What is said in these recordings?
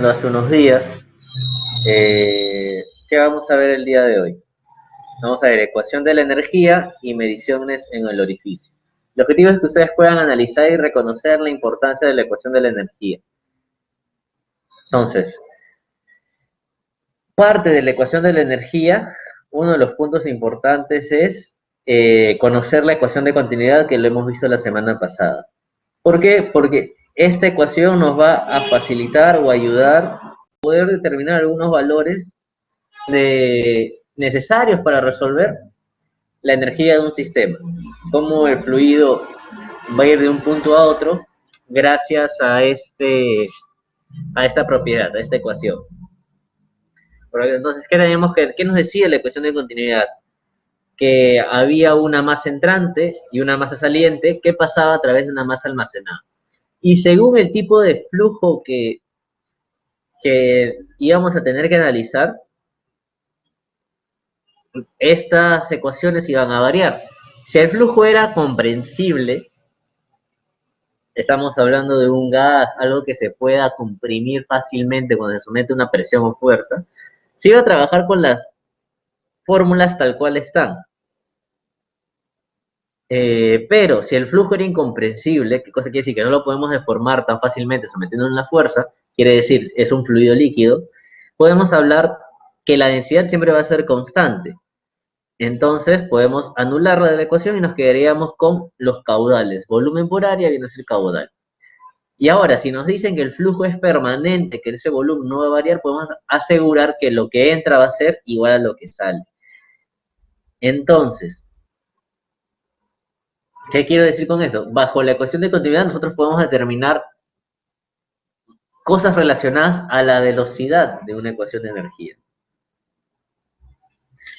Hace unos días. ¿Qué vamos a ver el día de hoy? Vamos a ver ecuación de la energía y mediciones en el orificio. El objetivo es que ustedes puedan analizar y reconocer la importancia de la ecuación de la energía. Entonces, parte de la ecuación de la energía, uno de los puntos importantes es conocer la ecuación de continuidad que lo hemos visto la semana pasada. ¿Por qué? Porque esta ecuación nos va a facilitar o ayudar a poder determinar algunos valores necesarios para resolver la energía de un sistema, cómo el fluido va a ir de un punto a otro gracias a esta propiedad, a esta ecuación. Entonces, ¿qué nos decía la ecuación de continuidad? Que había una masa entrante y una masa saliente que pasaba a través de una masa almacenada. Y según el tipo de flujo que íbamos a tener que analizar, estas ecuaciones iban a variar. Si el flujo era comprensible, estamos hablando de un gas, algo que se pueda comprimir fácilmente cuando se somete a una presión o fuerza, se iba a trabajar con las fórmulas tal cual están. Pero si el flujo era incomprensible, ¿qué cosa quiere decir? Que no lo podemos deformar tan fácilmente sometiendo una fuerza, quiere decir, es un fluido líquido, podemos hablar que la densidad siempre va a ser constante. Entonces podemos anularla de la ecuación y nos quedaríamos con los caudales. Volumen por área viene a ser caudal. Y ahora, si nos dicen que el flujo es permanente, que ese volumen no va a variar, podemos asegurar que lo que entra va a ser igual a lo que sale. Entonces, ¿qué quiero decir con esto? Bajo la ecuación de continuidad nosotros podemos determinar cosas relacionadas a la velocidad de una ecuación de energía.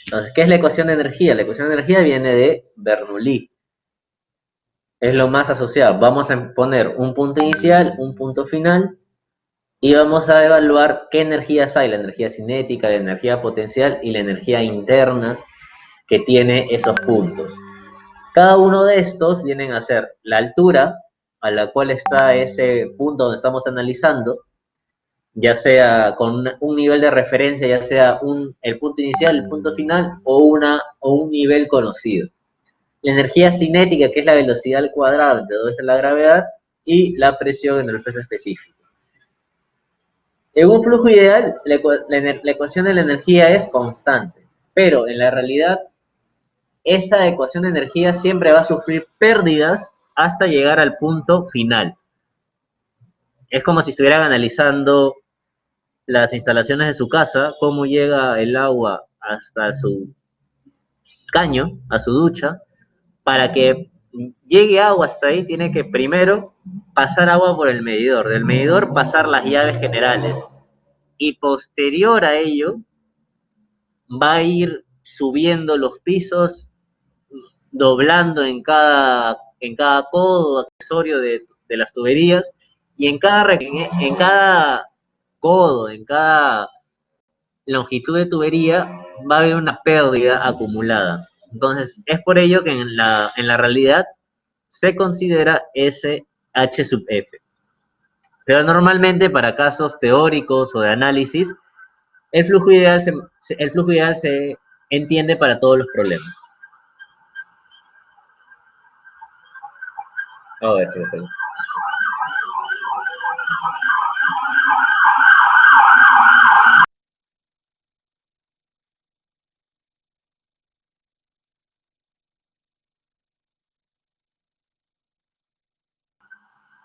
Entonces, ¿qué es la ecuación de energía? La ecuación de energía viene de Bernoulli. Es lo más asociado. Vamos a poner un punto inicial, un punto final, y vamos a evaluar qué energías hay, la energía cinética, la energía potencial y la energía interna que tiene esos puntos. Cada uno de estos vienen a ser la altura a la cual está ese punto donde estamos analizando, ya sea con un nivel de referencia, ya sea el punto inicial, el punto final o un nivel conocido. La energía cinética, que es la velocidad al cuadrado, de donde es la gravedad, y la presión en el peso específico. En un flujo ideal, la ecuación de la energía es constante, pero en la realidad, esa ecuación de energía siempre va a sufrir pérdidas hasta llegar al punto final. Es como si estuvieran analizando las instalaciones de su casa, cómo llega el agua hasta su caño, a su ducha. Para que llegue agua hasta ahí, tiene que primero pasar agua por el medidor, del medidor pasar las llaves generales, y posterior a ello va a ir subiendo los pisos, doblando en cada codo accesorio de las tuberías, y en cada codo, en cada longitud de tubería va a haber una pérdida acumulada. Entonces, es por ello que en la realidad se considera SH sub F. Pero normalmente para casos teóricos o de análisis, el flujo ideal se entiende para todos los problemas. A ver, perdón.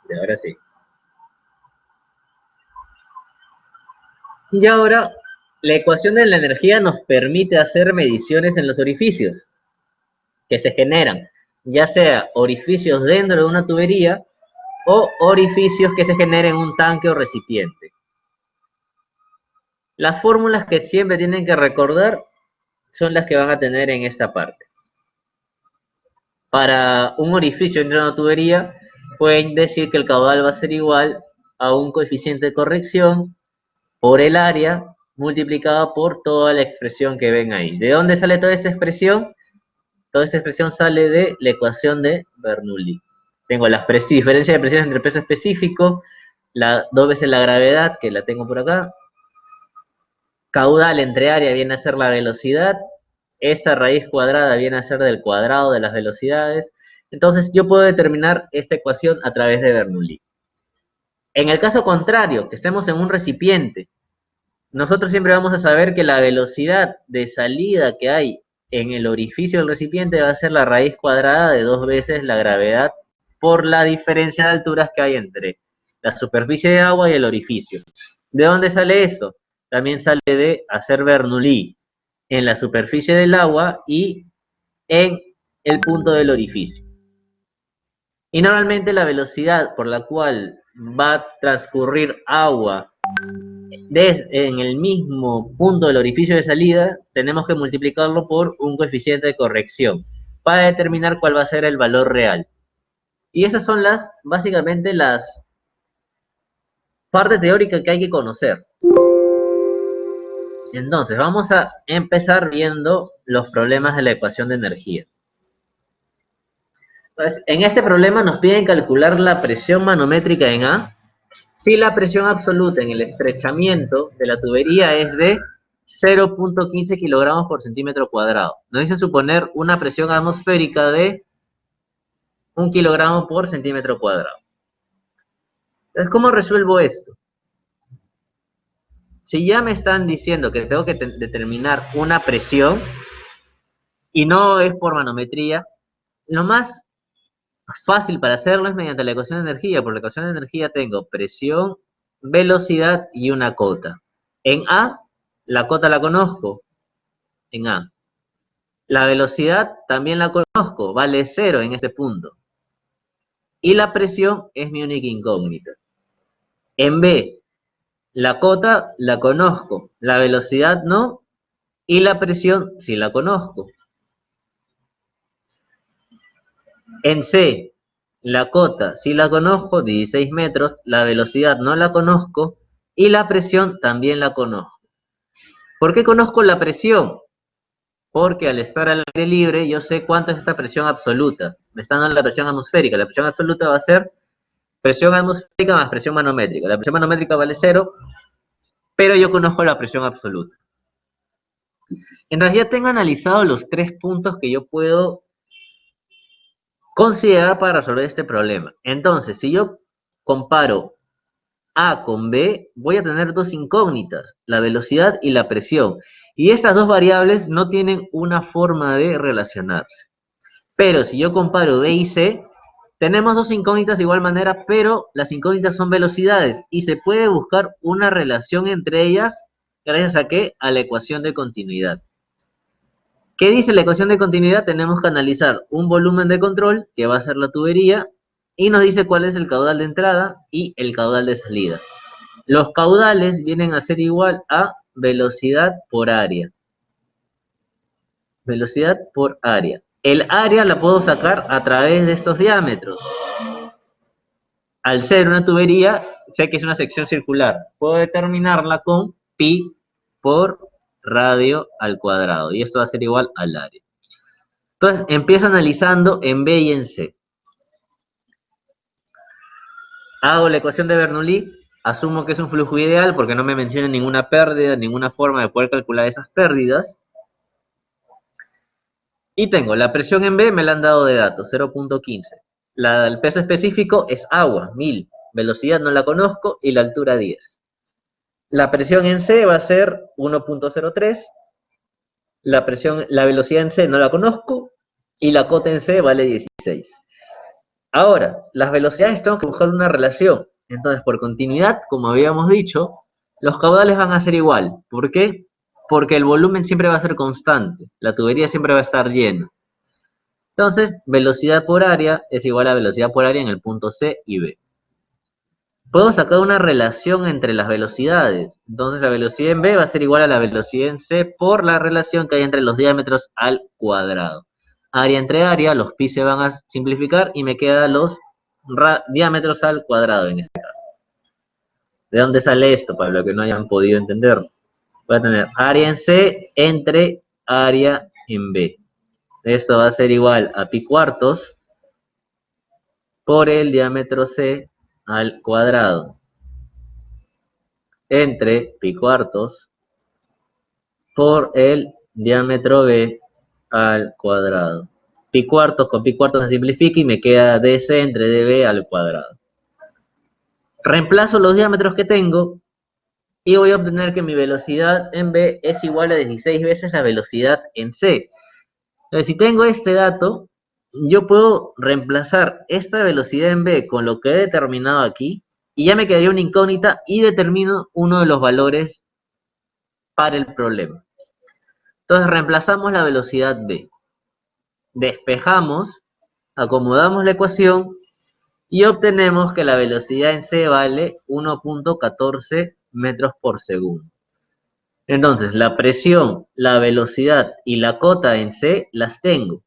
Y ahora sí. Y ahora, la ecuación de la energía nos permite hacer mediciones en los orificios que se generan, ya sea orificios dentro de una tubería o orificios que se generen en un tanque o recipiente. Las fórmulas que siempre tienen que recordar son las que van a tener en esta parte. Para un orificio dentro de una tubería, pueden decir que el caudal va a ser igual a un coeficiente de corrección por el área multiplicada por toda la expresión que ven ahí. ¿De dónde sale toda esta expresión? Toda esta expresión sale de la ecuación de Bernoulli. Tengo la diferencia de presiones entre peso específico, dos veces la gravedad, que la tengo por acá. Caudal entre área viene a ser la velocidad. Esta raíz cuadrada viene a ser del cuadrado de las velocidades. Entonces yo puedo determinar esta ecuación a través de Bernoulli. En el caso contrario, que estemos en un recipiente, nosotros siempre vamos a saber que la velocidad de salida que hay en el orificio del recipiente va a ser la raíz cuadrada de 2 veces la gravedad por la diferencia de alturas que hay entre la superficie de agua y el orificio. ¿De dónde sale eso? También sale de hacer Bernoulli en la superficie del agua y en el punto del orificio. Y normalmente la velocidad por la cual va a transcurrir agua en el mismo punto del orificio de salida, tenemos que multiplicarlo por un coeficiente de corrección para determinar cuál va a ser el valor real. Y esas son básicamente las partes teóricas que hay que conocer. Entonces, vamos a empezar viendo los problemas de la ecuación de energía. Entonces, en este problema nos piden calcular la presión manométrica en A si la presión absoluta en el estrechamiento de la tubería es de 0.15 kilogramos por centímetro cuadrado. Nos dice suponer una presión atmosférica de 1 kilogramo por centímetro cuadrado. Entonces, ¿cómo resuelvo esto? Si ya me están diciendo que tengo que determinar una presión y no es por manometría, lo más fácil para hacerlo es mediante la ecuación de energía. Por la ecuación de energía tengo presión, velocidad y una cota. En A, la cota la conozco, en A. La velocidad también la conozco, vale 0 en este punto. Y la presión es mi única incógnita. En B, la cota la conozco, la velocidad no, y la presión sí la conozco. En C, la cota sí la conozco, 16 metros, la velocidad no la conozco, y la presión también la conozco. ¿Por qué conozco la presión? Porque al estar al aire libre yo sé cuánto es esta presión absoluta. Me están dando la presión atmosférica. La presión absoluta va a ser presión atmosférica más presión manométrica. La presión manométrica vale 0, pero yo conozco la presión absoluta. Entonces ya tengo analizado los 3 puntos que yo puedo considerar para resolver este problema. Entonces, si yo comparo A con B, voy a tener dos incógnitas, la velocidad y la presión. Y estas dos variables no tienen una forma de relacionarse. Pero si yo comparo B y C, tenemos dos incógnitas de igual manera, pero las incógnitas son velocidades y se puede buscar una relación entre ellas gracias a ¿qué? A la ecuación de continuidad. ¿Qué dice la ecuación de continuidad? Tenemos que analizar un volumen de control, que va a ser la tubería, y nos dice cuál es el caudal de entrada y el caudal de salida. Los caudales vienen a ser igual a velocidad por área. Velocidad por área. El área la puedo sacar a través de estos diámetros. Al ser una tubería, sé que es una sección circular. Puedo determinarla con pi por radio al cuadrado. Y esto va a ser igual al área. Entonces, empiezo analizando en B y en C. Hago la ecuación de Bernoulli. Asumo que es un flujo ideal porque no me menciona ninguna pérdida, ninguna forma de poder calcular esas pérdidas. Y tengo la presión en B, me la han dado de datos, 0.15. El peso específico es agua, 1000. Velocidad no la conozco y la altura 10. La presión en C va a ser 1.03. La velocidad en C no la conozco y la cota en C vale 16. Ahora, las velocidades tengo que buscar una relación. Entonces, por continuidad, como habíamos dicho, los caudales van a ser igual. ¿Por qué? Porque el volumen siempre va a ser constante. La tubería siempre va a estar llena. Entonces, velocidad por área es igual a velocidad por área en el punto C y B. Puedo sacar una relación entre las velocidades. Entonces, la velocidad en B va a ser igual a la velocidad en C por la relación que hay entre los diámetros al cuadrado. Área entre área, los pi se van a simplificar y me quedan los diámetros al cuadrado en este caso. ¿De dónde sale esto? Para los que no hayan podido entenderlo. Voy a tener área en C entre área en B. Esto va a ser igual a pi cuartos por el diámetro C al cuadrado. entre pi cuartos por el diámetro B al cuadrado. Pi cuartos con pi cuartos se simplifica y me queda DC entre dB al cuadrado. Reemplazo los diámetros que tengo y voy a obtener que mi velocidad en B es igual a 16 veces la velocidad en C. Entonces, si tengo este dato, yo puedo reemplazar esta velocidad en B con lo que he determinado aquí y ya me quedaría una incógnita y determino uno de los valores para el problema. Entonces reemplazamos la velocidad B, despejamos, acomodamos la ecuación y obtenemos que la velocidad en C vale 1.14 metros por segundo. Entonces, la presión, la velocidad y la cota en C las tengo.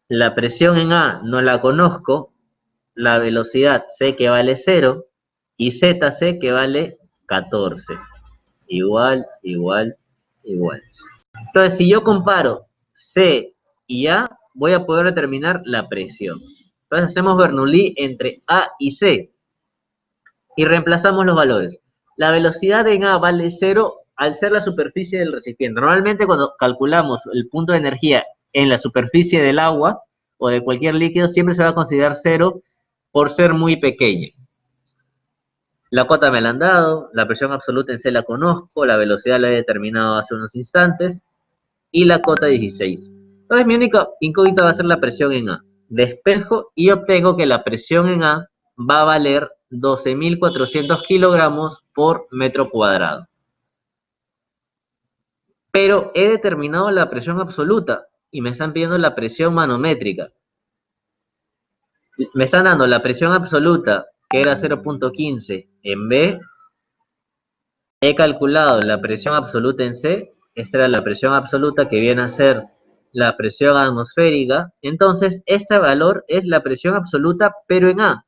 La presión en A no la conozco, la velocidad sé que vale 0 y Z sé que vale 14. Igual, igual, igual. Entonces, si yo comparo C y A, voy a poder determinar la presión. Entonces, hacemos Bernoulli entre A y C y reemplazamos los valores. La velocidad en A vale 0 al ser la superficie del recipiente. Normalmente cuando calculamos el punto de energía en la superficie del agua o de cualquier líquido, siempre se va a considerar 0 por ser muy pequeño. La cota me la han dado, la presión absoluta en C la conozco, la velocidad la he determinado hace unos instantes y la cota 16. Entonces mi única incógnita va a ser la presión en A. Despejo y obtengo que la presión en A va a valer 12.400 kilogramos por metro cuadrado. Pero he determinado la presión absoluta y me están pidiendo la presión manométrica. Me están dando la presión absoluta, que era 0.15 en B. He calculado la presión absoluta en C. Esta era la presión absoluta que viene a ser la presión atmosférica. Entonces, este valor es la presión absoluta, pero en A.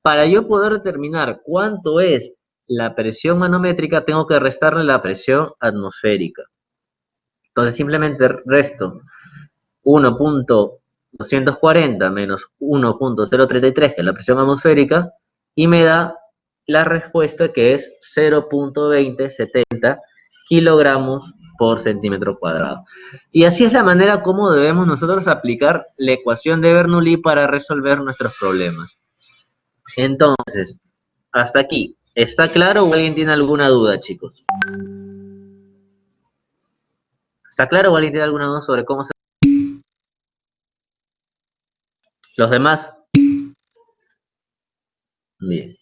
Para yo poder determinar cuánto es la presión manométrica, tengo que restarle la presión atmosférica. Entonces, simplemente resto 1.240 menos 1.033, que es la presión atmosférica, y me da la respuesta que es 0.2070 kilogramos por centímetro cuadrado. Y así es la manera como debemos nosotros aplicar la ecuación de Bernoulli para resolver nuestros problemas. Entonces, hasta aquí. ¿Está claro o alguien tiene alguna duda, chicos? ¿Está claro o alguien tiene alguna duda sobre cómo se... ¿Los demás? Bien.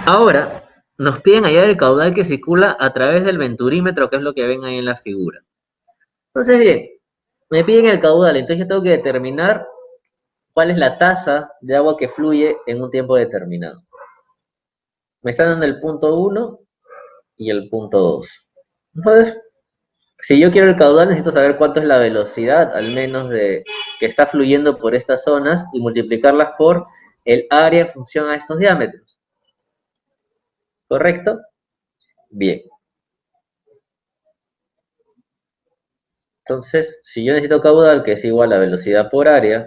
Ahora, nos piden hallar el caudal que circula a través del venturímetro, que es lo que ven ahí en la figura. Entonces, bien, me piden el caudal, entonces yo tengo que determinar cuál es la tasa de agua que fluye en un tiempo determinado. Me están dando el punto 1 y el punto 2. Entonces, si yo quiero el caudal, necesito saber cuánto es la velocidad, al menos, que está fluyendo por estas zonas y multiplicarlas por el área en función a estos diámetros. ¿Correcto? Bien. Entonces, si yo necesito caudal, que es igual a velocidad por área,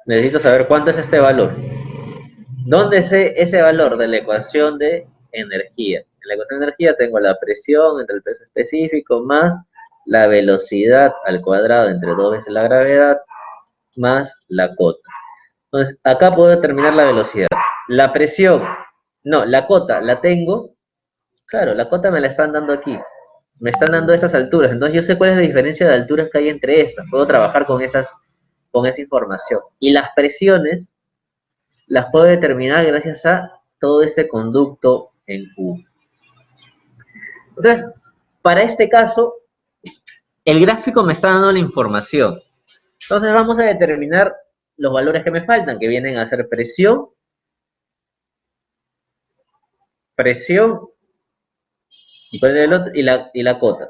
necesito saber cuánto es este valor. ¿Dónde sé ese valor? De la ecuación de energía. En la ecuación de energía tengo la presión entre el peso específico más la velocidad al cuadrado entre 2 veces la gravedad más la cota. Entonces, acá puedo determinar la velocidad. La presión, no, la cota la tengo. Claro, la cota me la están dando aquí. Me están dando estas alturas. Entonces yo sé cuál es la diferencia de alturas que hay entre estas. Puedo trabajar con esa información. Y las presiones las puedo determinar gracias a todo este conducto en U. Entonces, para este caso, el gráfico me está dando la información. Entonces vamos a determinar los valores que me faltan, que vienen a ser presión, y, ¿cuál es el otro? y la cota.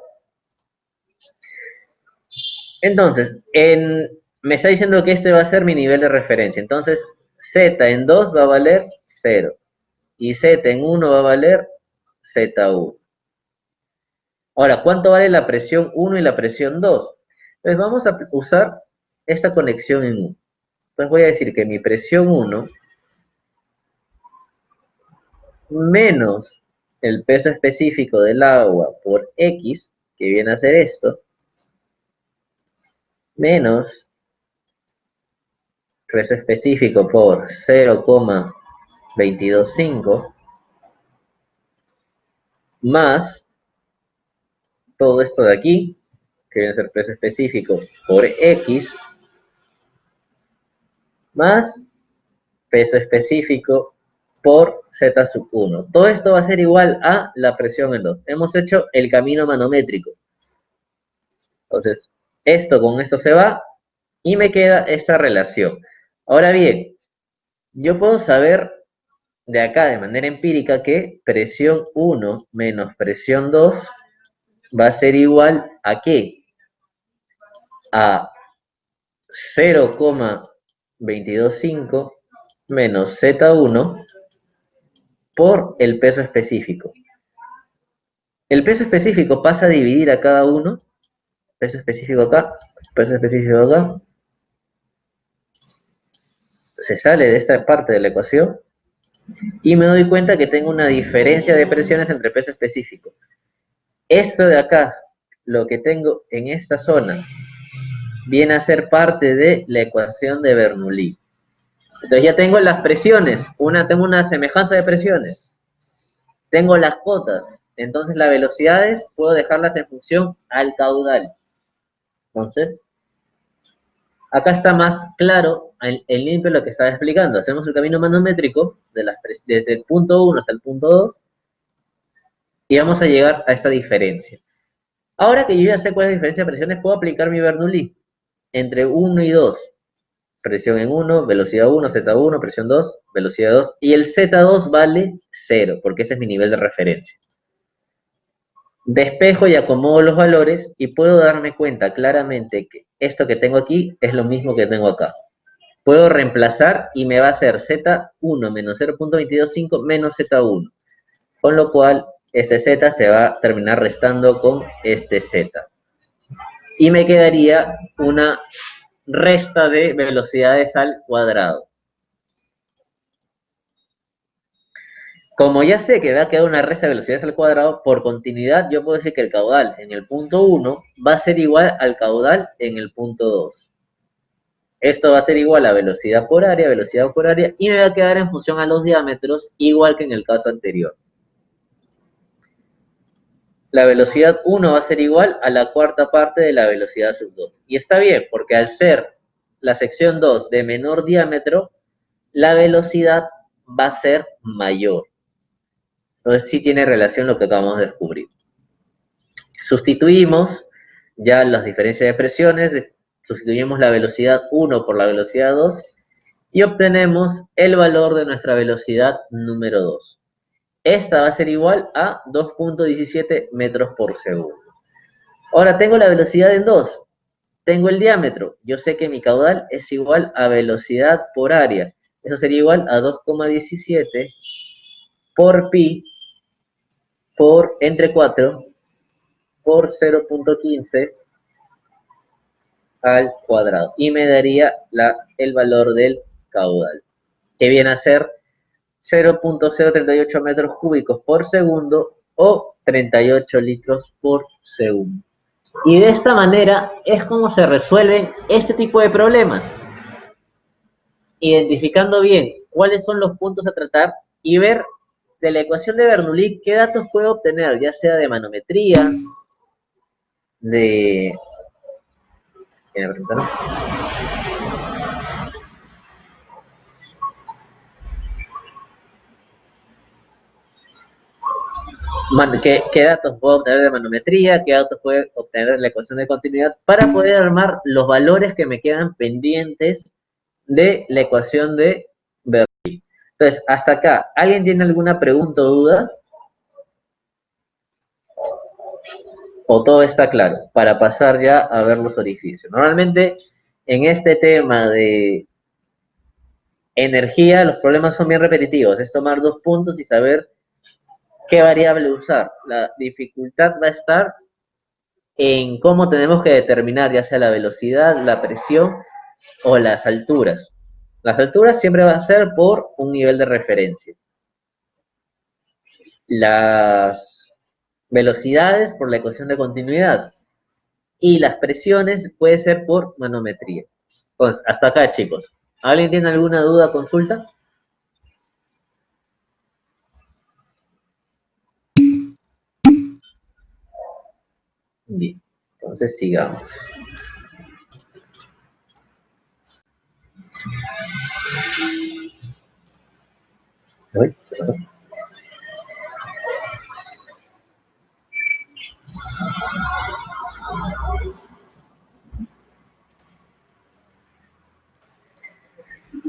Entonces, me está diciendo que este va a ser mi nivel de referencia. Entonces, Z en 2 va a valer 0. Y Z en 1 va a valer Z1. Ahora, ¿cuánto vale la presión 1 y la presión 2? Entonces vamos a usar esta conexión en U. Entonces voy a decir que mi presión 1 menos el peso específico del agua por X, que viene a ser esto, menos peso específico por 0,225 más todo esto de aquí, que viene a ser peso específico por X, más peso específico por Z sub 1. Todo esto va a ser igual a la presión en 2. Hemos hecho el camino manométrico. Entonces, esto con esto se va y me queda esta relación. Ahora bien, yo puedo saber de acá de manera empírica que presión 1 menos presión 2 va a ser igual a ¿qué? A 0,225 menos Z1 por el peso específico. El peso específico pasa a dividir a cada uno, peso específico acá, peso específico acá, se sale de esta parte de la ecuación y me doy cuenta que tengo una diferencia de presiones entre peso específico. Esto de acá, lo que tengo en esta zona, viene a ser parte de la ecuación de Bernoulli. Entonces ya tengo las presiones, tengo una semejanza de presiones, tengo las cotas, entonces las velocidades puedo dejarlas en función al caudal. Entonces, acá está más claro el limpio lo que estaba explicando. Hacemos el camino manométrico desde el punto 1 hasta el punto 2 y vamos a llegar a esta diferencia. Ahora que yo ya sé cuál es la diferencia de presiones, puedo aplicar mi Bernoulli entre 1 y 2. Presión en 1, velocidad 1, Z1, presión 2, velocidad 2. Y el Z2 vale 0, porque ese es mi nivel de referencia. Despejo y acomodo los valores y puedo darme cuenta claramente que esto que tengo aquí es lo mismo que tengo acá. Puedo reemplazar y me va a hacer Z1 menos 0.225 menos Z1. Con lo cual, este Z se va a terminar restando con este Z. Y me quedaría una resta de velocidades al cuadrado. Como ya sé que va a quedar una resta de velocidades al cuadrado, por continuidad yo puedo decir que el caudal en el punto 1 va a ser igual al caudal en el punto 2. Esto va a ser igual a velocidad por área, y me va a quedar en función a los diámetros, igual que en el caso anterior. La velocidad 1 va a ser igual a la cuarta parte de la velocidad sub 2. Y está bien, porque al ser la sección 2 de menor diámetro, la velocidad va a ser mayor. Entonces sí tiene relación lo que acabamos de descubrir. Sustituimos ya las diferencias de presiones, sustituimos la velocidad 1 por la velocidad 2 y obtenemos el valor de nuestra velocidad número 2. Esta va a ser igual a 2.17 metros por segundo. Ahora tengo la velocidad en 2, tengo el diámetro, yo sé que mi caudal es igual a velocidad por área. Eso sería igual a 2,17 por pi por entre 4 por 0.15 al cuadrado. Y me daría el valor del caudal, que viene a ser 0.038 metros cúbicos por segundo o 38 litros por segundo. Y de esta manera es como se resuelven este tipo de problemas, identificando bien cuáles son los puntos a tratar y ver de la ecuación de Bernoulli qué datos puedo obtener, ya sea de manometría, de... ¿Quién me preguntaron? ¿Qué datos puedo obtener de manometría? ¿Qué datos puedo obtener de la ecuación de continuidad? Para poder armar los valores que me quedan pendientes de la ecuación de Bernoulli. Entonces, hasta acá, ¿alguien tiene alguna pregunta o duda? ¿O todo está claro? Para pasar ya a ver los orificios. Normalmente, en este tema de energía, los problemas son bien repetitivos. Es tomar dos puntos y saber qué variable usar. La dificultad va a estar en cómo tenemos que determinar ya sea la velocidad, la presión o las alturas. Las alturas siempre va a ser por un nivel de referencia. Las velocidades por la ecuación de continuidad. Y las presiones puede ser por manometría. Pues hasta acá, chicos. ¿Alguien tiene alguna duda, consulta? Bien, entonces sigamos. Uy, perdón.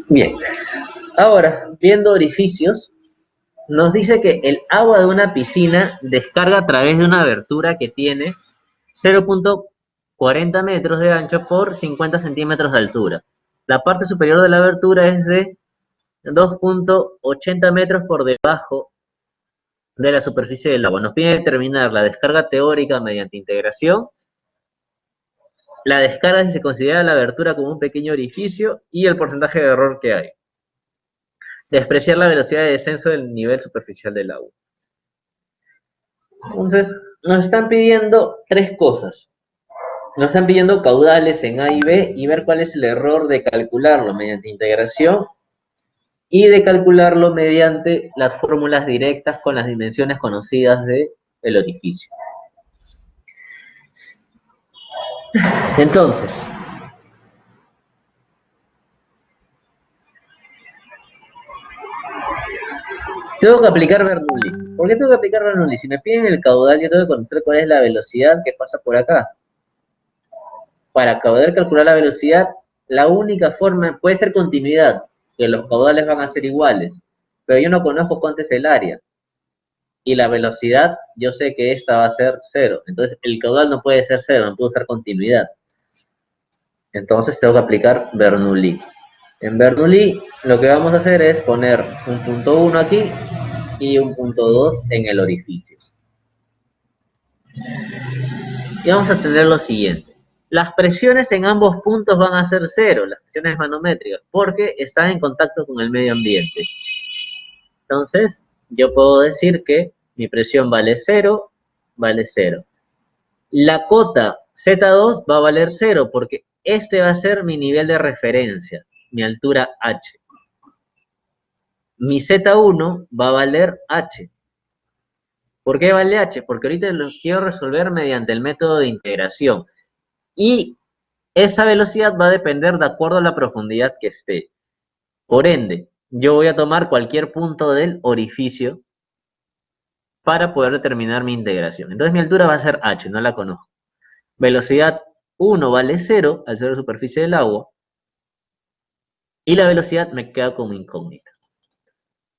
Bien, ahora, viendo orificios, nos dice que el agua de una piscina descarga a través de una abertura que tiene 0.40 metros de ancho por 50 centímetros de altura. La parte superior de la abertura es de 2.80 metros por debajo de la superficie del agua. Nos pide determinar la descarga teórica mediante integración. La descarga si se considera la abertura como un pequeño orificio y el porcentaje de error que hay. Despreciar la velocidad de descenso del nivel superficial del agua. Entonces, nos están pidiendo tres cosas. Nos están pidiendo caudales en A y B y ver cuál es el error de calcularlo mediante integración y de calcularlo mediante las fórmulas directas con las dimensiones conocidas del orificio. Entonces, tengo que aplicar Bernoulli. ¿Por qué tengo que aplicar Bernoulli? Si me piden el caudal, yo tengo que conocer cuál es la velocidad que pasa por acá. Para poder calcular la velocidad, la única forma puede ser continuidad, que los caudales van a ser iguales, pero yo no conozco cuánto es el área. Y la velocidad, yo sé que esta va a ser 0. Entonces, el caudal no puede ser 0, no puede usar continuidad. Entonces, tengo que aplicar Bernoulli. En Bernoulli, lo que vamos a hacer es poner un punto 1 aquí y un punto 2 en el orificio. Y vamos a tener lo siguiente. Las presiones en ambos puntos van a ser 0, las presiones manométricas, porque están en contacto con el medio ambiente. Entonces, yo puedo decir que mi presión vale 0, vale 0. La cota Z2 va a valer 0, porque este va a ser mi nivel de referencia, mi altura H. Mi Z1 va a valer H. ¿Por qué vale H? Porque ahorita lo quiero resolver mediante el método de integración. Y esa velocidad va a depender de acuerdo a la profundidad que esté. Por ende, yo voy a tomar cualquier punto del orificio para poder determinar mi integración. Entonces mi altura va a ser H, no la conozco. Velocidad 1 vale 0 al ser la superficie del agua. Y la velocidad me queda como incógnita.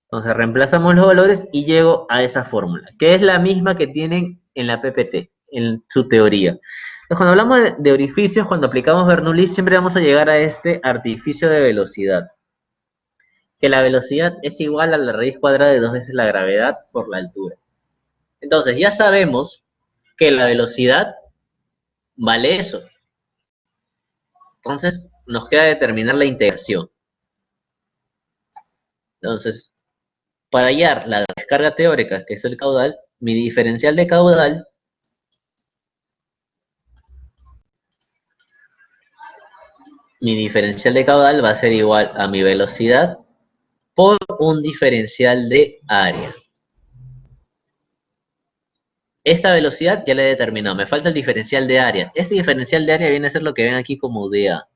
Entonces reemplazamos los valores y llego a esa fórmula, que es la misma que tienen en la PPT, en su teoría. Entonces, cuando hablamos de orificios, cuando aplicamos Bernoulli, siempre vamos a llegar a este artificio de velocidad. Que la velocidad es igual a la raíz cuadrada de 2 veces la gravedad por la altura. Entonces, ya sabemos que la velocidad vale eso. Entonces, nos queda determinar la integración. Entonces, para hallar la descarga teórica, que es el caudal, mi diferencial de caudal va a ser igual a mi velocidad por un diferencial de área. Esta velocidad ya la he determinado, me falta el diferencial de área. Este diferencial de área viene a ser lo que ven aquí como dA.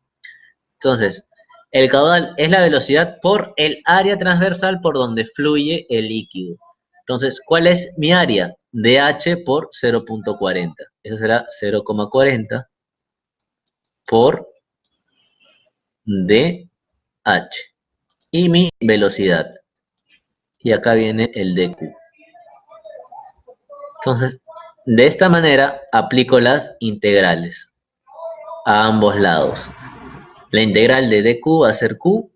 Entonces, el caudal es la velocidad por el área transversal por donde fluye el líquido. Entonces, ¿cuál es mi área? dH por 0.40. Eso será 0,40 por dH. Y mi velocidad. Y acá viene el dQ. Entonces, de esta manera aplico las integrales a ambos lados. La integral de dQ va a ser Q.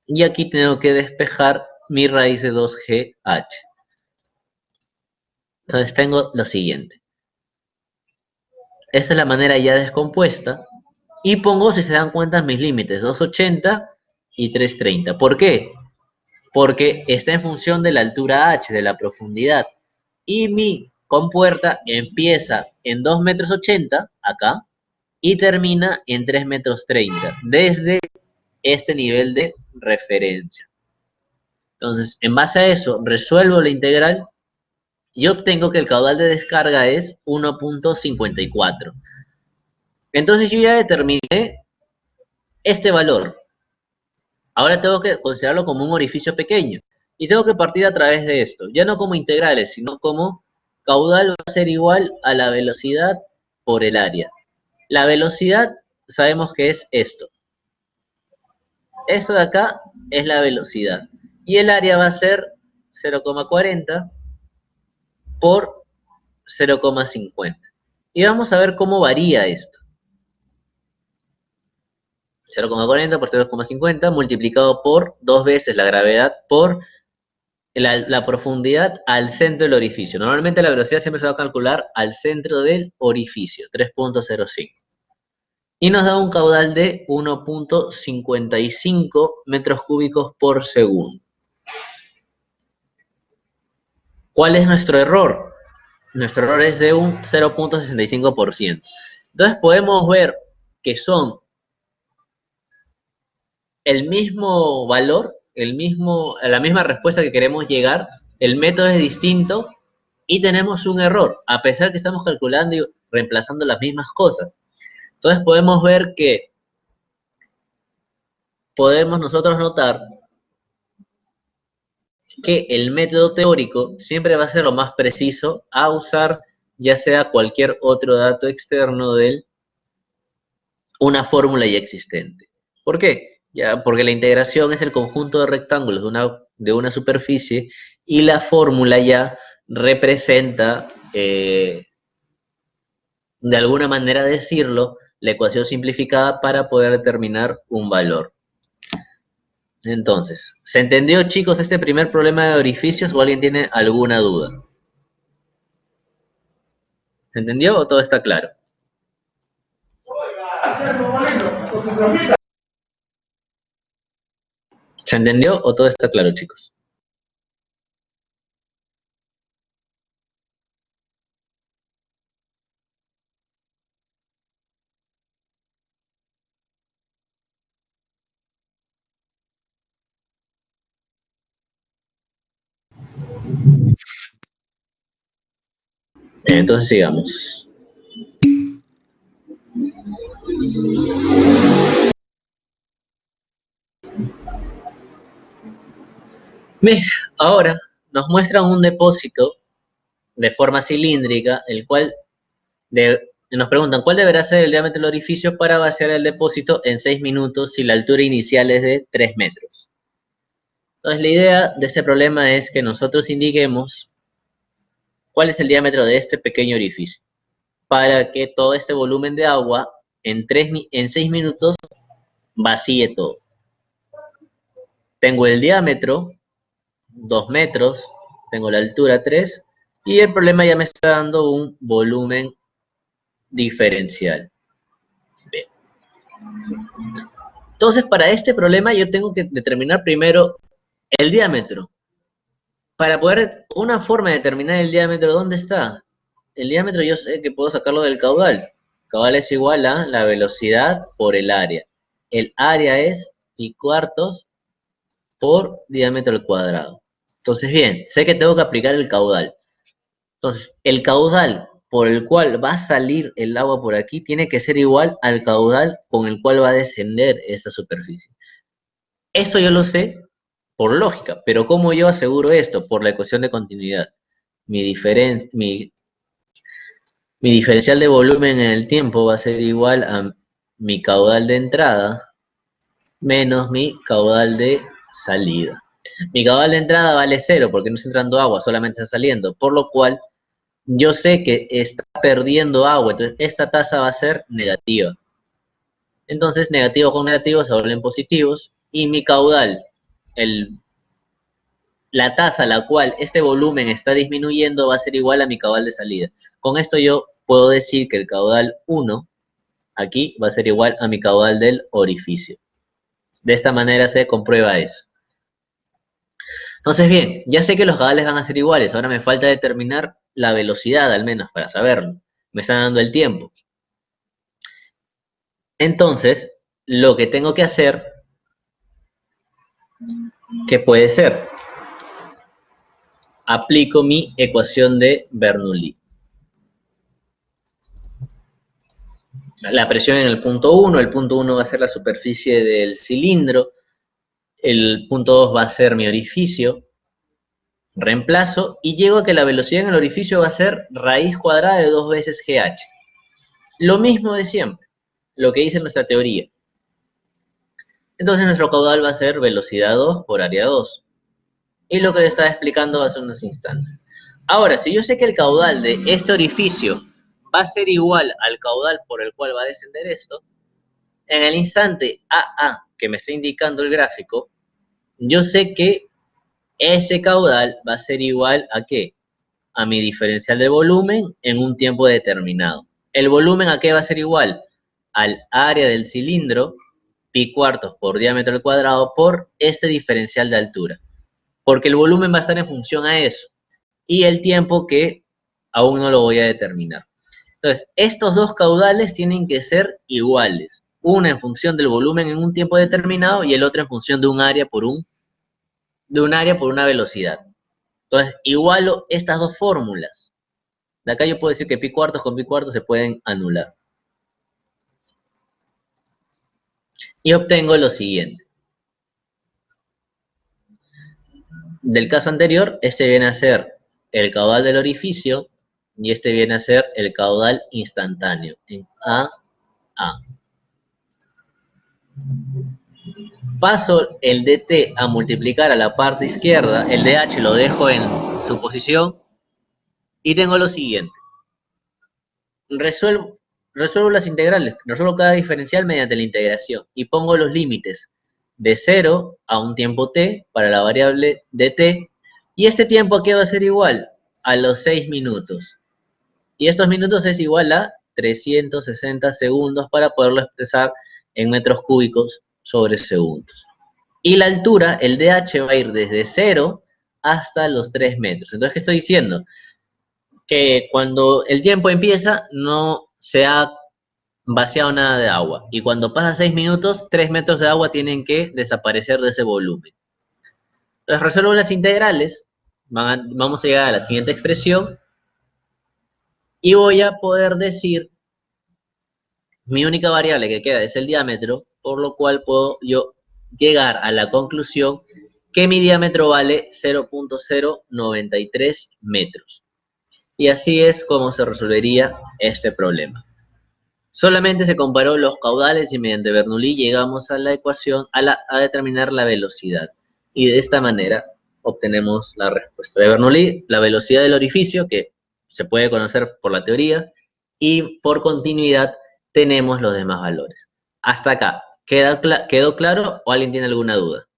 Y aquí tengo que despejar mi raíz de 2GH. Entonces tengo lo siguiente. Esta es la manera ya descompuesta. Y pongo, si se dan cuenta, mis límites, 280 y 330. ¿Por qué? Porque está en función de la altura h, de la profundidad. Y mi compuerta empieza en 2,80 m, acá, y termina en 3,30 m, desde este nivel de referencia. Entonces, en base a eso, resuelvo la integral y obtengo que el caudal de descarga es 1,54. Entonces yo ya determiné este valor. Ahora tengo que considerarlo como un orificio pequeño. Y tengo que partir a través de esto. Ya no como integrales, sino como caudal va a ser igual a la velocidad por el área. La velocidad sabemos que es esto. Esto de acá es la velocidad. Y el área va a ser 0,40 por 0,50. Y vamos a ver cómo varía esto. 0,40 por 0,50 multiplicado por 2 veces la gravedad por la profundidad al centro del orificio. Normalmente la velocidad siempre se va a calcular al centro del orificio, 3,05. Y nos da un caudal de 1,55 metros cúbicos por segundo. ¿Cuál es nuestro error? Nuestro error es de un 0,65%. Entonces podemos ver que son el mismo valor, la misma respuesta que queremos llegar, el método es distinto y tenemos un error, a pesar que estamos calculando y reemplazando las mismas cosas. Entonces podemos ver que podemos nosotros notar que el método teórico siempre va a ser lo más preciso a usar, ya sea cualquier otro dato externo de una fórmula ya existente. ¿Por qué? Ya, porque la integración es el conjunto de rectángulos de una superficie y la fórmula ya representa, de alguna manera decirlo, la ecuación simplificada para poder determinar un valor. Entonces, ¿se entendió, chicos, este primer problema de orificios o alguien tiene alguna duda? ¿Se entendió o todo está claro? ¿Se entendió o todo está claro, chicos? Entonces sigamos. Bien, ahora nos muestran un depósito de forma cilíndrica, el cual nos preguntan cuál deberá ser el diámetro del orificio para vaciar el depósito en 6 minutos si la altura inicial es de 3 metros. Entonces la idea de este problema es que nosotros indiquemos cuál es el diámetro de este pequeño orificio para que todo este volumen de agua en 6 minutos vacíe todo. Tengo el diámetro 2 metros, tengo la altura 3 y el problema ya me está dando un volumen diferencial. Bien. Entonces, para este problema yo tengo que determinar primero el diámetro. Para poder, una forma de determinar el diámetro, ¿dónde está? El diámetro yo sé que puedo sacarlo del caudal. El caudal es igual a la velocidad por el área. El área es pi cuartos por diámetro al cuadrado. Entonces, bien, sé que tengo que aplicar el caudal. Entonces, el caudal por el cual va a salir el agua por aquí tiene que ser igual al caudal con el cual va a descender esta superficie. Eso yo lo sé por lógica, pero ¿cómo yo aseguro esto? Por la ecuación de continuidad. Mi diferencial de volumen en el tiempo va a ser igual a mi caudal de entrada menos mi caudal de salida. Mi caudal de entrada vale 0 porque no está entrando agua, solamente está saliendo, por lo cual yo sé que está perdiendo agua, entonces esta tasa va a ser negativa. Entonces negativo con negativo se vuelven positivos y mi caudal, la tasa a la cual este volumen está disminuyendo va a ser igual a mi caudal de salida. Con esto yo puedo decir que el caudal 1 aquí va a ser igual a mi caudal del orificio. De esta manera se comprueba eso. Entonces, bien, ya sé que los caudales van a ser iguales. Ahora me falta determinar la velocidad, al menos, para saberlo. Me están dando el tiempo. Entonces, lo que tengo que hacer, ¿qué puede ser? Aplico mi ecuación de Bernoulli. La presión en el punto 1, el punto 1 va a ser la superficie del cilindro, el punto 2 va a ser mi orificio, reemplazo y llego a que la velocidad en el orificio va a ser raíz cuadrada de 2 veces GH. Lo mismo de siempre, lo que dice nuestra teoría. Entonces nuestro caudal va a ser velocidad 2 por área 2. Y lo que les estaba explicando hace unos instantes. Ahora, si yo sé que el caudal de este orificio va a ser igual al caudal por el cual va a descender esto, en el instante AA que me está indicando el gráfico, yo sé que ese caudal va a ser igual ¿a qué? A mi diferencial de volumen en un tiempo determinado. ¿El volumen a qué va a ser igual? Al área del cilindro, pi cuartos por diámetro al cuadrado, por este diferencial de altura. Porque el volumen va a estar en función a eso. Y el tiempo que aún no lo voy a determinar. Entonces, estos dos caudales tienen que ser iguales. Una en función del volumen en un tiempo determinado y el otro en función de un área por una velocidad. Entonces, igualo estas dos fórmulas. De acá yo puedo decir que pi cuartos con pi cuartos se pueden anular. Y obtengo lo siguiente. Del caso anterior, este viene a ser el caudal del orificio y este viene a ser el caudal instantáneo en A. Paso el dt a multiplicar a la parte izquierda, el dh lo dejo en su posición y tengo lo siguiente. Resuelvo las integrales, resuelvo cada diferencial mediante la integración y pongo los límites de 0 a un tiempo t para la variable dt y este tiempo ¿a qué va a ser igual? A los 6 minutos. Y estos minutos es igual a 360 segundos para poderlo expresar en metros cúbicos sobre segundos. Y la altura, el dh va a ir desde 0 hasta los 3 metros. Entonces, ¿qué estoy diciendo? Que cuando el tiempo empieza, no se ha vaciado nada de agua. Y cuando pasa 6 minutos, 3 metros de agua tienen que desaparecer de ese volumen. Entonces, resuelvo las integrales. Vamos a llegar a la siguiente expresión. Y voy a poder decir, mi única variable que queda es el diámetro, por lo cual puedo yo llegar a la conclusión que mi diámetro vale 0.093 metros. Y así es como se resolvería este problema. Solamente se comparó los caudales y mediante Bernoulli llegamos a la ecuación a determinar la velocidad. Y de esta manera obtenemos la respuesta. De Bernoulli, la velocidad del orificio, que se puede conocer por la teoría, y por continuidad tenemos los demás valores. Hasta acá, ¿quedó claro o alguien tiene alguna duda?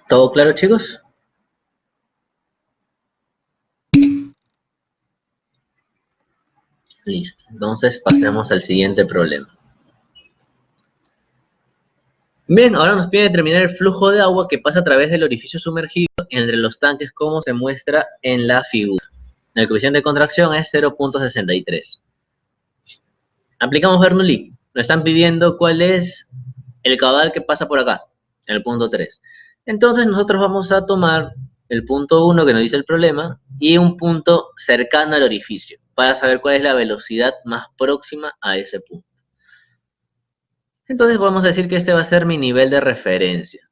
¿Todo claro, chicos? Listo. Entonces pasemos al siguiente problema. Bien, ahora nos pide determinar el flujo de agua que pasa a través del orificio sumergido entre los tanques como se muestra en la figura. El coeficiente de contracción es 0.63. Aplicamos Bernoulli. Nos están pidiendo cuál es el caudal que pasa por acá, en el punto 3. Entonces nosotros vamos a tomar el punto 1 que nos dice el problema y un punto cercano al orificio para saber cuál es la velocidad más próxima a ese punto. Entonces vamos a decir que este va a ser mi nivel de referencia,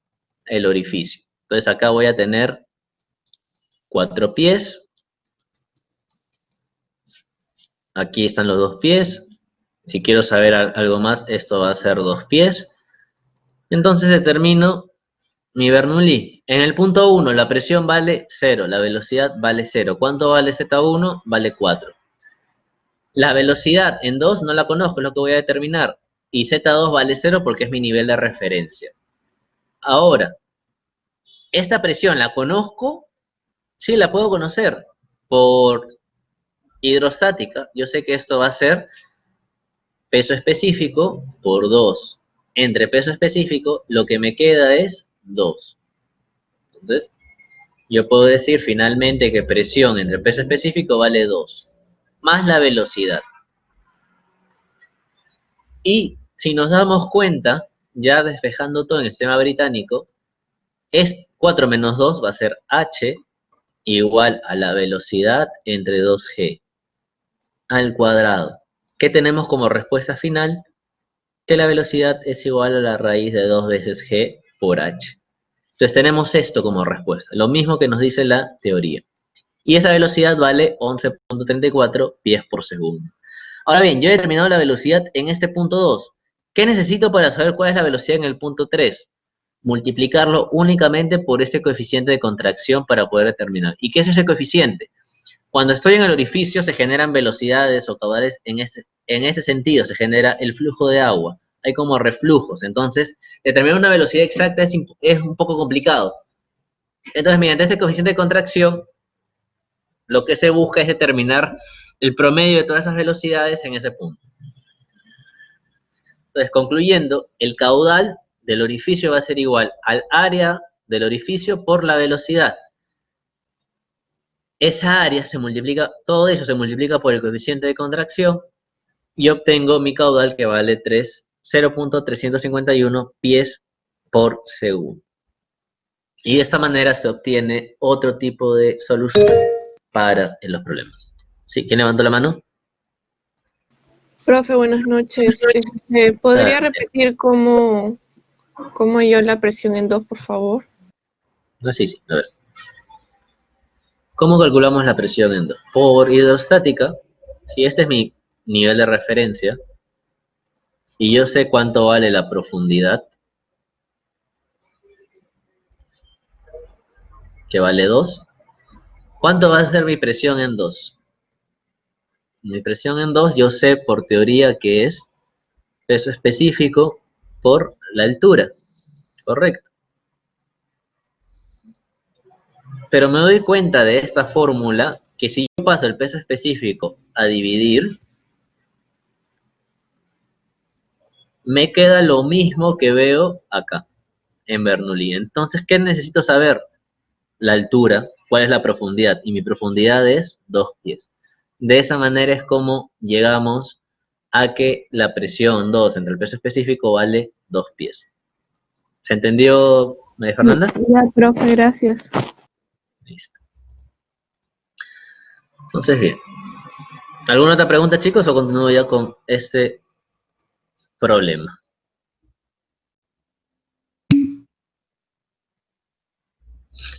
el orificio. Entonces acá voy a tener 4 pies. Aquí están los 2 pies. Si quiero saber algo más, esto va a ser 2 pies. Entonces determino mi Bernoulli. En el punto 1 la presión vale 0, la velocidad vale 0. ¿Cuánto vale Z1? Vale 4. La velocidad en 2 no la conozco, es lo que voy a determinar. y Z2 vale 0 porque es mi nivel de referencia. Ahora, ¿esta presión la conozco? Sí, la puedo conocer por hidrostática. Yo sé que esto va a ser peso específico por 2. Entre peso específico, lo que me queda es 2. Entonces, yo puedo decir finalmente que presión entre peso específico vale 2, más la velocidad. Y si nos damos cuenta, ya despejando todo en el sistema británico, es 4 menos 2 va a ser h igual a la velocidad entre 2g al cuadrado. ¿Qué tenemos como respuesta final? Que la velocidad es igual a la raíz de 2 veces g por h. Entonces tenemos esto como respuesta, lo mismo que nos dice la teoría. Y esa velocidad vale 11.34 pies por segundo. Ahora bien, yo he determinado la velocidad en este punto 2. ¿Qué necesito para saber cuál es la velocidad en el punto 3? Multiplicarlo únicamente por este coeficiente de contracción para poder determinar. ¿Y qué es ese coeficiente? Cuando estoy en el orificio se generan velocidades o caudales en ese sentido, se genera el flujo de agua. Hay como reflujos, entonces determinar una velocidad exacta es un poco complicado. Entonces, mediante este coeficiente de contracción, lo que se busca es determinar el promedio de todas esas velocidades en ese punto. Entonces, concluyendo, el caudal del orificio va a ser igual al área del orificio por la velocidad. Esa área se multiplica, todo eso se multiplica por el coeficiente de contracción y obtengo mi caudal que vale 0.351 pies por segundo. Y de esta manera se obtiene otro tipo de solución para los problemas. ¿Sí? ¿Quién levantó la mano? Profe, buenas noches. ¿Podría repetir cómo yo la presión en 2, por favor? Sí, a ver. ¿Cómo calculamos la presión en 2? Por hidrostática, si este es mi nivel de referencia, y yo sé cuánto vale la profundidad, que vale 2, ¿cuánto va a ser mi presión en 2? Mi presión en 2 yo sé por teoría que es peso específico por la altura, ¿correcto? Pero me doy cuenta de esta fórmula que si yo paso el peso específico a dividir, me queda lo mismo que veo acá, en Bernoulli. Entonces, ¿qué necesito saber? La altura, cuál es la profundidad, y mi profundidad es 2 pies. De esa manera es como llegamos a que la presión 2 entre el peso específico vale 2 pies. ¿Se entendió, María Fernanda? Ya, profe, gracias. Listo. Entonces, bien. ¿Alguna otra pregunta, chicos, o continúo ya con este problema?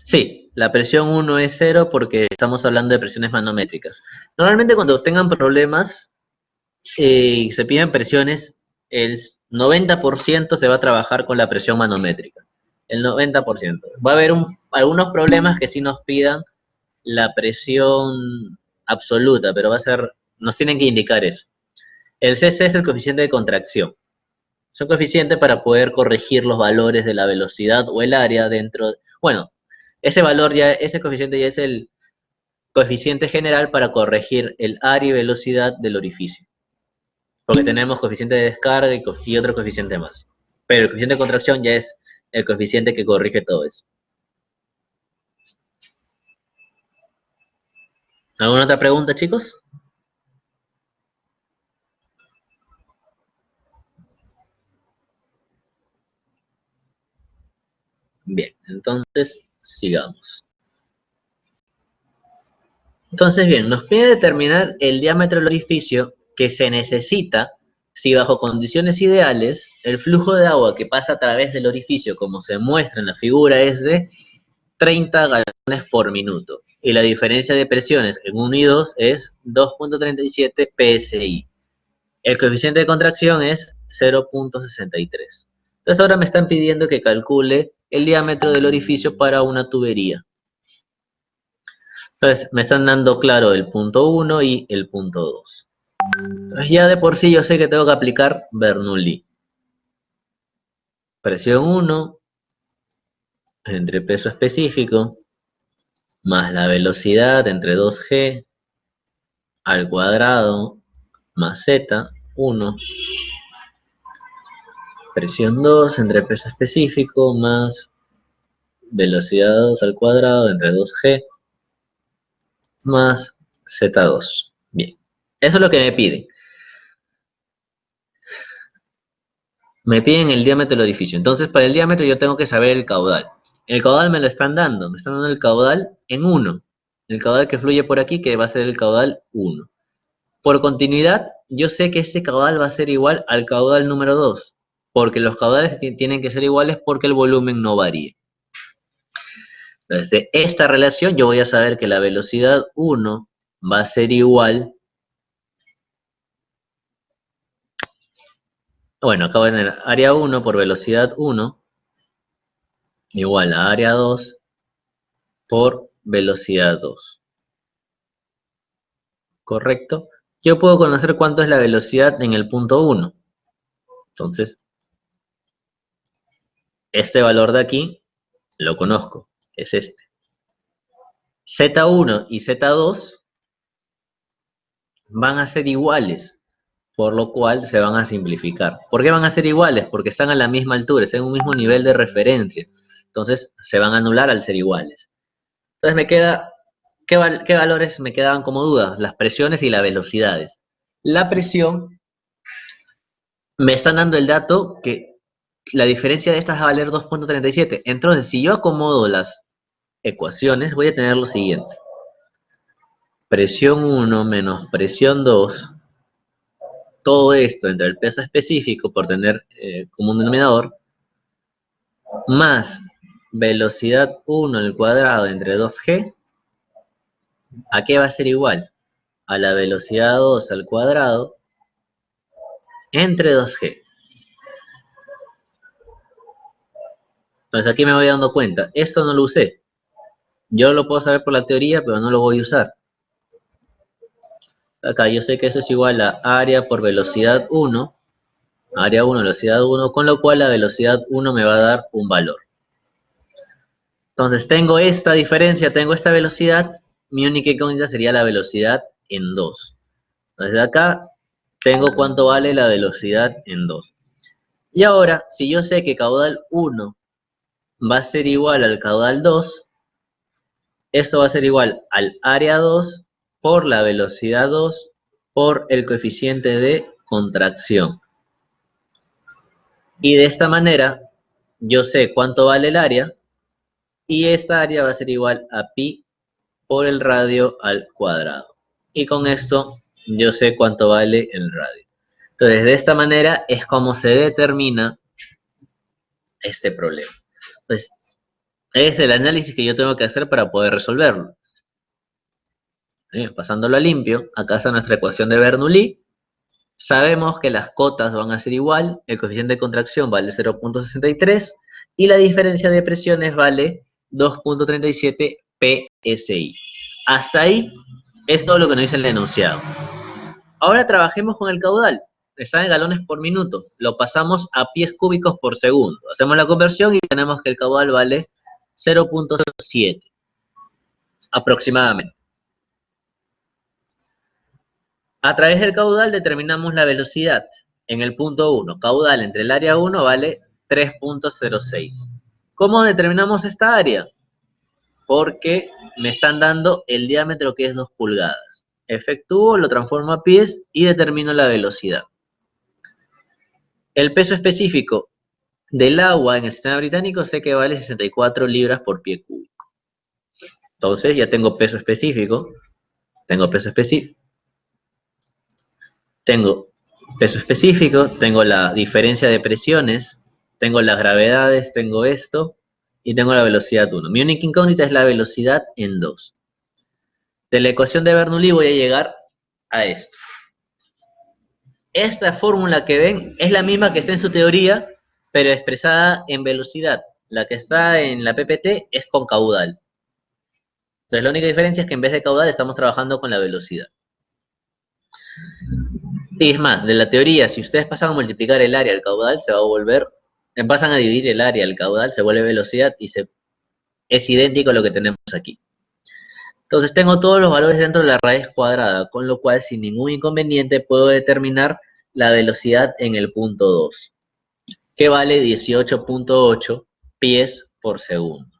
Sí, la presión 1 es 0 porque estamos hablando de presiones manométricas. Normalmente cuando tengan problemas y se piden presiones, el 90% se va a trabajar con la presión manométrica. El 90%. Va a haber algunos problemas que sí nos pidan la presión absoluta, pero nos tienen que indicar eso. El CC es el coeficiente de contracción. Es un coeficiente para poder corregir los valores de la velocidad o el área dentro. Bueno, ese coeficiente ya es el coeficiente general para corregir el área y velocidad del orificio. Porque tenemos coeficiente de descarga y otro coeficiente más. Pero el coeficiente de contracción ya es el coeficiente que corrige todo eso. ¿Alguna otra pregunta, chicos? Bien, entonces sigamos. Entonces, bien, nos pide determinar el diámetro del orificio que se necesita si bajo condiciones ideales el flujo de agua que pasa a través del orificio, como se muestra en la figura, es de 30 galones por minuto. Y la diferencia de presiones en 1 y 2 es 2.37 psi. El coeficiente de contracción es 0.63. Entonces ahora me están pidiendo que calcule el diámetro del orificio para una tubería. Entonces me están dando claro el punto 1 y el punto 2. Entonces ya de por sí yo sé que tengo que aplicar Bernoulli. Presión 1 entre peso específico más la velocidad entre 2g al cuadrado más z1. Presión 2 entre peso específico más velocidad 2 al cuadrado entre 2g más z2. Bien, eso es lo que me piden. Me piden el diámetro del orificio. Entonces, para el diámetro yo tengo que saber el caudal. El caudal me lo están dando. Me están dando el caudal en 1. El caudal que fluye por aquí, que va a ser el caudal 1. Por continuidad, yo sé que ese caudal va a ser igual al caudal número 2. Porque los caudales tienen que ser iguales porque el volumen no varía. Entonces, de esta relación yo voy a saber que la velocidad 1 va a ser igual. Bueno, acabo de tener área 1 por velocidad 1 igual a área 2 por velocidad 2. ¿Correcto? Yo puedo conocer cuánto es la velocidad en el punto 1. Entonces, este valor de aquí lo conozco, es este. Z1 y Z2 van a ser iguales, por lo cual se van a simplificar. ¿Por qué van a ser iguales? Porque están a la misma altura, están en un mismo nivel de referencia. Entonces, se van a anular al ser iguales. Entonces, me queda, ¿qué valores me quedaban como dudas? Las presiones y las velocidades. La presión, me están dando el dato que la diferencia de estas va a valer 2.37. Entonces, si yo acomodo las ecuaciones, voy a tener lo siguiente. Presión 1 menos presión 2. Todo esto entre el peso específico, por tener como un denominador, más velocidad 1 al cuadrado entre 2g. ¿A qué va a ser igual? A la velocidad 2 al cuadrado entre 2g. Entonces aquí me voy dando cuenta. Esto no lo usé. Yo lo puedo saber por la teoría, pero no lo voy a usar. Acá yo sé que eso es igual a área por velocidad 1, área 1, velocidad 1, con lo cual la velocidad 1 me va a dar un valor. Entonces tengo esta diferencia, tengo esta velocidad, mi única incógnita sería la velocidad en 2. Entonces acá tengo cuánto vale la velocidad en 2. Y ahora, si yo sé que caudal 1 va a ser igual al caudal 2, esto va a ser igual al área 2 por la velocidad 2 por el coeficiente de contracción. Y de esta manera, yo sé cuánto vale el área, y esta área va a ser igual a pi por el radio al cuadrado. Y con esto, yo sé cuánto vale el radio. Entonces, de esta manera es como se determina este problema. Entonces, es el análisis que yo tengo que hacer para poder resolverlo. Pasándolo a limpio, acá está nuestra ecuación de Bernoulli. Sabemos que las cotas van a ser igual, el coeficiente de contracción vale 0.63 y la diferencia de presiones vale 2.37 PSI. Hasta ahí es todo lo que nos dice el enunciado. Ahora trabajemos con el caudal. Está en galones por minuto. Lo pasamos a pies cúbicos por segundo. Hacemos la conversión y tenemos que el caudal vale 0.07 aproximadamente. A través del caudal determinamos la velocidad. En el punto 1, caudal entre el área 1 vale 3.06. ¿Cómo determinamos esta área? Porque me están dando el diámetro que es 2 pulgadas. Efectúo, lo transformo a pies y determino la velocidad. El peso específico del agua en el sistema británico sé que vale 64 libras por pie cúbico. Entonces ya tengo peso específico. Tengo la diferencia de presiones, tengo las gravedades, tengo esto, y tengo la velocidad 1. Mi única incógnita es la velocidad en 2. De la ecuación de Bernoulli voy a llegar a esto. Esta fórmula que ven es la misma que está en su teoría, pero expresada en velocidad. La que está en la PPT es con caudal. Entonces la única diferencia es que en vez de caudal estamos trabajando con la velocidad. Y es más, de la teoría, si ustedes pasan a multiplicar el área al caudal, se va a volver, pasan a dividir el área al caudal, se vuelve velocidad y es idéntico a lo que tenemos aquí. Entonces tengo todos los valores dentro de la raíz cuadrada, con lo cual sin ningún inconveniente puedo determinar la velocidad en el punto 2, que vale 18.8 pies por segundo.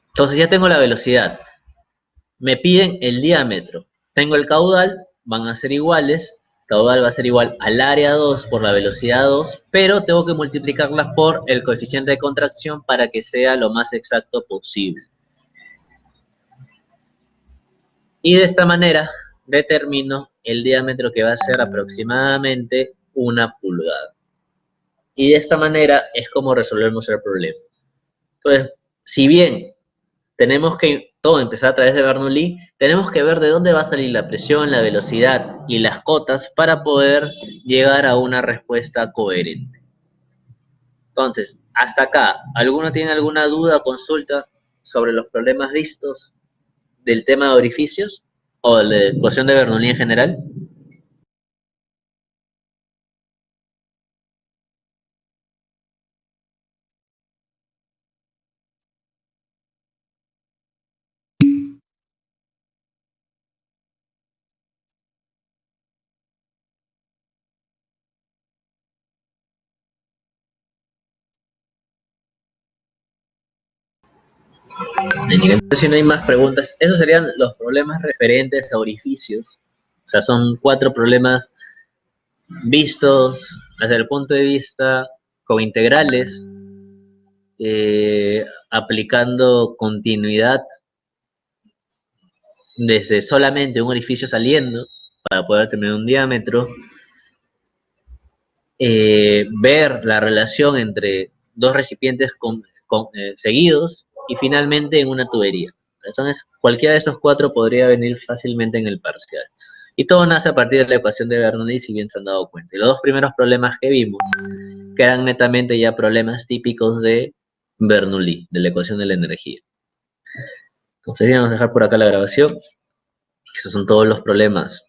Entonces ya tengo la velocidad. Me piden el diámetro. Tengo el caudal, van a ser iguales. Caudal va a ser igual al área 2 por la velocidad 2, pero tengo que multiplicarlas por el coeficiente de contracción para que sea lo más exacto posible. Y de esta manera determino el diámetro que va a ser aproximadamente 1 pulgada. Y de esta manera es como resolvemos el problema. Entonces, si bien tenemos que todo empezar a través de Bernoulli, tenemos que ver de dónde va a salir la presión, la velocidad y las cotas para poder llegar a una respuesta coherente. Entonces, hasta acá, ¿alguno tiene alguna duda o consulta sobre los problemas vistos del tema de orificios o de la ecuación de Bernoulli en general? Entonces, si no hay más preguntas, esos serían los problemas referentes a orificios. O sea, son 4 problemas vistos desde el punto de vista cointegrales, aplicando continuidad desde solamente un orificio saliendo para poder tener un diámetro, ver la relación entre dos recipientes seguidos y finalmente en una tubería. Entonces, cualquiera de estos 4 podría venir fácilmente en el parcial. Y todo nace a partir de la ecuación de Bernoulli, si bien se han dado cuenta. Y los 2 primeros problemas que vimos, que eran netamente ya problemas típicos de Bernoulli, de la ecuación de la energía. Entonces, vamos a dejar por acá la grabación. Esos son todos los problemas